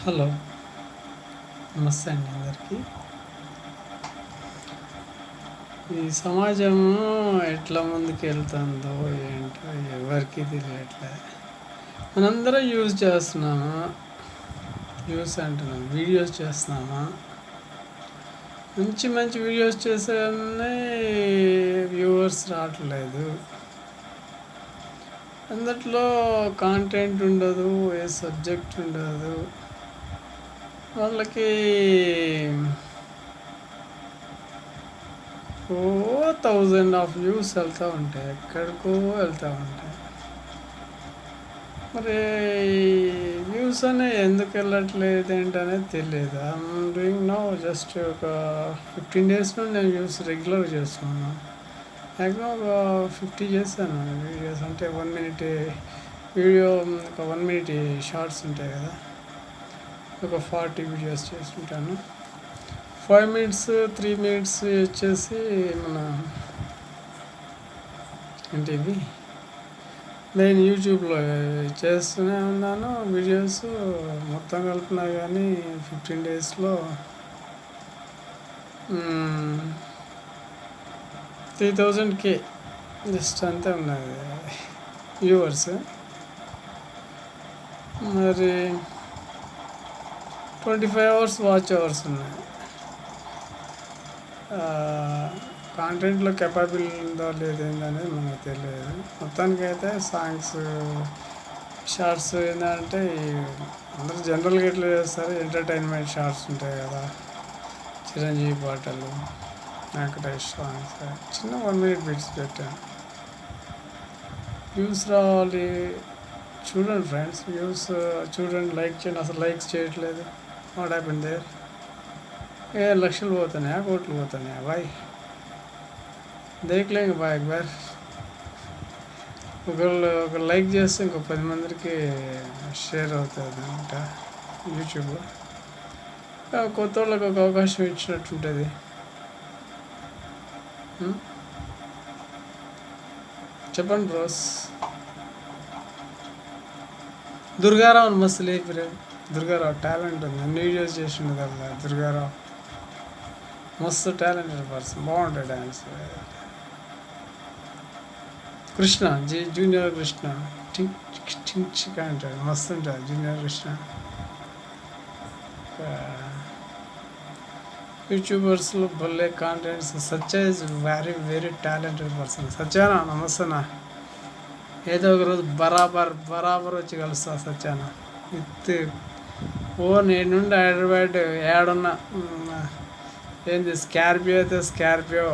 Hello. నమస్తే అండి అందరికీ. ఈ సమాజం ఎట్లా ముందుకెళ్తుందో ఏంటో ఎవరికి తెలియట్లే. మనందరం యూజ్ చేస్తున్నామా, వీడియోస్ చేస్తున్నామా. మంచి మంచి వీడియోస్ చేసేవన్నీ వ్యూవర్స్ రావట్లేదు. అందులో కాంటెంట్ ఉండదు, ఏ సబ్జెక్ట్ ఉండదు. వాళ్ళకి 1000 ఆఫ్ వ్యూస్ వెళ్తూ ఉంటాయి, ఎక్కడికో వెళ్తూ ఉంటాయి. మరి వ్యూస్ అనేవి ఎందుకు వెళ్ళట్లేదు ఏంటనేది తెలియదు. ఐఎమ్ డూయింగ్ నౌ జస్ట్ ఒక 15 days నుండి నేను వ్యూస్ రెగ్యులర్గా చేస్తున్నాను. మ్యాక్సిమం ఒక 50 చేశాను వీడియోస్. అంటే 1 minute వీడియో, ఒక 1 minute షార్ట్స్ ఉంటాయి కదా, ఒక 40 వీడియోస్ చేస్తుంటాను. 5 minutes 3 minutes వచ్చేసి మన ఏంటివి నేను యూట్యూబ్లో చేస్తూనే ఉన్నాను వీడియోస్. మొత్తం కలిపినా కానీ 15 daysలో 3000K జస్ట్ అంతే ఉన్నది వ్యూవర్స్. మరి 25 hours వాచ్ అవర్స్ ఉన్నాయి. కాంటెంట్లో కెపాబిలిటీ ఉందో లేదేందనేది మనకు తెలియదు. మొత్తానికైతే సాంగ్స్, షార్ట్స్ ఏంటంటే అందరూ జనరల్గా ఎట్లా చేస్తారు, ఎంటర్టైన్మెంట్ షార్ట్స్ ఉంటాయి కదా, చిరంజీవి పాటలు, వెంకటేష్ సాంగ్స్, చిన్న 1 minute బిట్స్ పెట్టాను. వ్యూస్ రావాలి, చూడండి ఫ్రెండ్స్, వ్యూస్ చూడండి, లైక్ చేయండి. అసలు లైక్స్ చేయట్లేదు. What happen there? లక్షలు పోతున్నాయా, కోట్లు పోతున్నాయా? బాయ్ దేఖలేంगे బాయ్ एक बार. ఒక లైక్ చేస్తే ఇంకో 10 మందికి షేర్ అవుతుంది అనమాట యూట్యూబ్లో. కొత్త వాళ్ళకి ఒక అవకాశం ఇచ్చినట్టుంటుంది. చెప్పండి బ్రోస్. దుర్గారావు మస్తు లేపిరే. దుర్గారావు టాలెంట్ ఉంది, అన్ని వీడియోస్ చేసిండు కదా. దుర్గారావు మస్తు టాలెంటెడ్ పర్సన్, బాగుంటుంది డ్యాన్స్. కృష్ణ జూనియర్ కృష్ణ టింక్ అంటాడు, మస్తు ఉంటుంది జూనియర్ కృష్ణ. యూట్యూబర్స్లో భలే contents. Satya is very talented person. సత్యానా నమస్తేనా. ఏదో ఒక రోజు బరాబర్ వచ్చి కలుస్తా సత్యానా. నేను నుండి హైదరాబాద్ ఏడున్నా, ఏంది స్కార్పియో అయితే స్కార్పియో,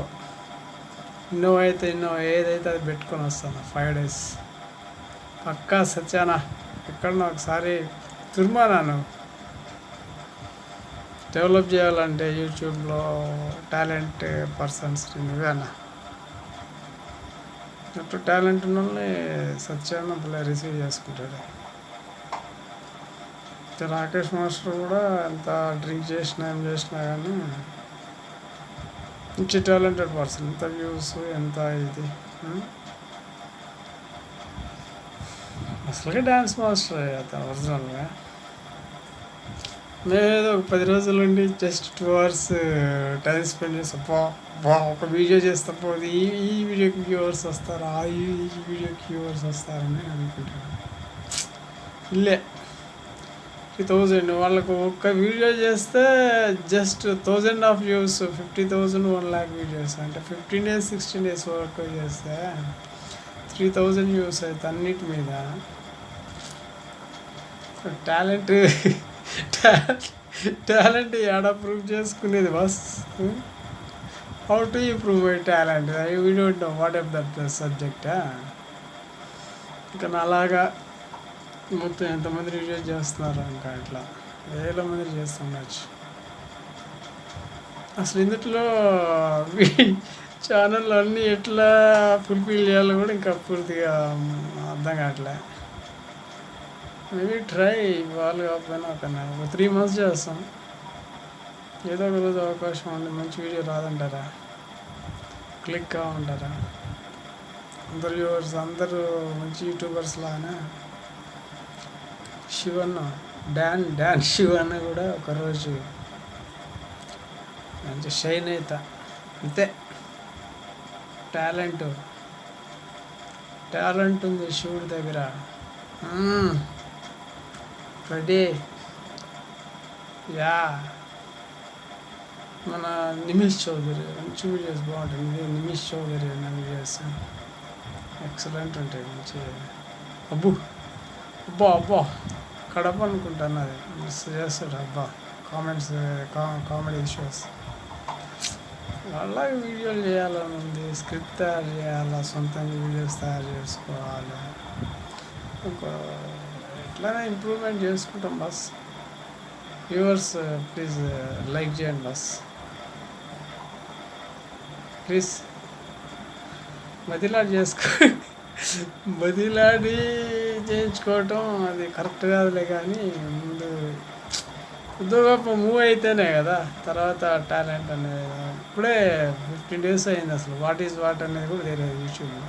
ఇన్నోవా అయితే ఇన్నోవా, ఏదైతే అది పెట్టుకొని వస్తాను 5 days పక్కా. సత్యానా ఎక్కడన్నా ఒకసారి తుర్మానాను. డెవలప్ చేయాలంటే యూట్యూబ్లో టాలెంట్ పర్సన్స్ నువ్వేనా. అటు టాలెంట్ ఉన్న వాళ్ళని సత్యాన భలే రిసీవ్ చేసుకుంటాడు. రాకేష్ మాస్టర్ కూడా ఎంత డ్రింక్ చేసినా ఏం చేసినా కానీ మంచి టాలెంటెడ్ పర్సన్. ఎంత వ్యూస్, ఎంత ఇది. అసలుగా డ్యాన్స్ మాస్టర్ అతను ఒరిజినల్గా. నేను ఒక 10 రోజుల నుండి జస్ట్ 2 hours టైం స్పెండ్ చేస్తా. ఒక వీడియో చేస్తా పోతే ఈ వీడియోకి వ్యూవర్స్ వస్తారా, ఈ వీడియోకి వ్యూవర్స్ వస్తారని అనుకుంటాను. ఇల్లే 3000 వాళ్ళకు ఒక్క వీడియో చేస్తే just 1000 of views, 50,000 1 lakh videos. అంటే 15 days 16 days వర్క్ చేస్తే 3000 వ్యూస్ అయితే అన్నిటి మీద. టాలెంట్ ఎడ ప్రూవ్ చేసుకునేది బస్. How to improve my talent? We don't know what of that సబ్జెక్టా. ఇంకా అలాగా మొత్తం ఎంతమంది వీడియోస్ చేస్తున్నారు, ఇంకా ఇట్లా వేల మంది చేస్తుండొచ్చు. అసలు ఇందులో ఛానల్ అన్నీ ఎట్లా ఫుల్ఫిల్ చేయాలో కూడా ఇంకా పూర్తిగా అర్థం కావట్లే. మేబీ ట్రై వాళ్ళు కాకపోయినా ఒక 3 months చేస్తాం. ఏదో ఒక రోజు అవకాశం ఉంది, మంచి వీడియో రాదంటారా, క్లిక్ కావంటారా. అందరు వ్యూవర్స్ అందరూ మంచి యూట్యూబర్స్ లాగానే శివన్న డాన్ షివ్ అన్న కూడా ఒకరోజు మంచి షైన్ అవుతా. అంతే, టాలెంట్ ఉంది శివుడి దగ్గర. రెడీ. యా, మన నిమిష్ చౌదరి మంచి వీడియోస్ బాగుంటుంది. నిమిష్ చౌదరి అన్న వీడియోస్ ఎక్సలెంట్ ఉంటాయి. మంచి అబ్బా కడప అనుకుంటాను, అది మిస్ చేస్తాడు. అబ్బా కామెంట్స్ కామెడీ షోస్ అలాగే వీడియోలు చేయాలని ఉంది. స్క్రిప్ట్ తయారు చేయాలా, సొంతంగా వీడియోస్ తయారు చేసుకోవాలి. ఒక ఎట్లయినా ఇంప్రూవ్మెంట్ చేసుకుంటాం బస్. వ్యూవర్స్ ప్లీజ్ లైక్ చేయండి బస్, ప్లీజ్. బదిలాడి చేయించుకోవటం అది కరెక్ట్ కాదులే, కానీ ముందు కొద్దిగా మూవ్ అయితేనే కదా తర్వాత టాలెంట్ అనేది. ఇప్పుడే 15 days అయింది, అసలు వాట్ ఈజ్ వాట్ అనేది కూడా తెలియదు యూట్యూబ్లో.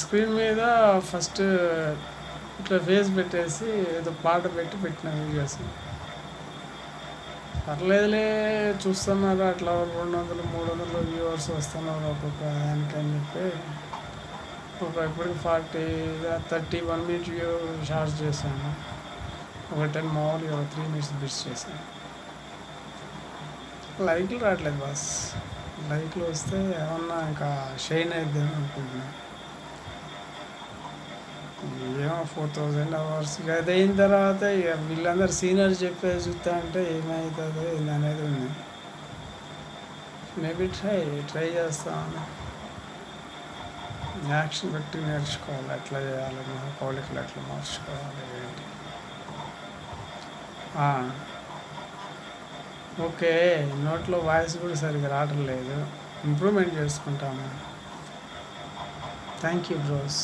స్క్రీన్ మీద ఫస్ట్ ఇట్లా ఫేస్ పెట్టేసి ఏదో పాట పెట్టిన వీడియోస్. పర్లేదులే, చూస్తున్నారు అట్లా 200-300 వ్యూవర్స్ వస్తున్నారు ఒక్కొక్క దానికి అని చెప్పి ఇప్పటికి 31 minute వ్యూ షార్ట్స్ చేశాను. ఒక 10 మామూలుగా 3 minutes బిట్స్ చేశాను. లైక్లు రావట్లేదు బాస్. లైక్లు వస్తే ఏమన్నా ఇంకా షైన్ అయిద్దాం అనుకుంటున్నాను. ఏమో 4000 hours అది అయిన తర్వాత ఇక వీళ్ళందరూ సీనియర్ చెప్పేది చూస్తా అంటే ఏమవుతుందో ఇది అనేది ఉంది. మేబీ ట్రై చేస్తాను. యాక్షన్ బట్టి నేర్చుకోవాలి, ఎట్లా చేయాలి, పౌలికలు ఎట్లా మార్చుకోవాలి ఏంటి. ఓకే, నోట్లో వాయిస్ కూడా సరిగ్గా రావటం లేదు, ఇంప్రూవ్మెంట్ చేసుకుంటాము. Thank you bros.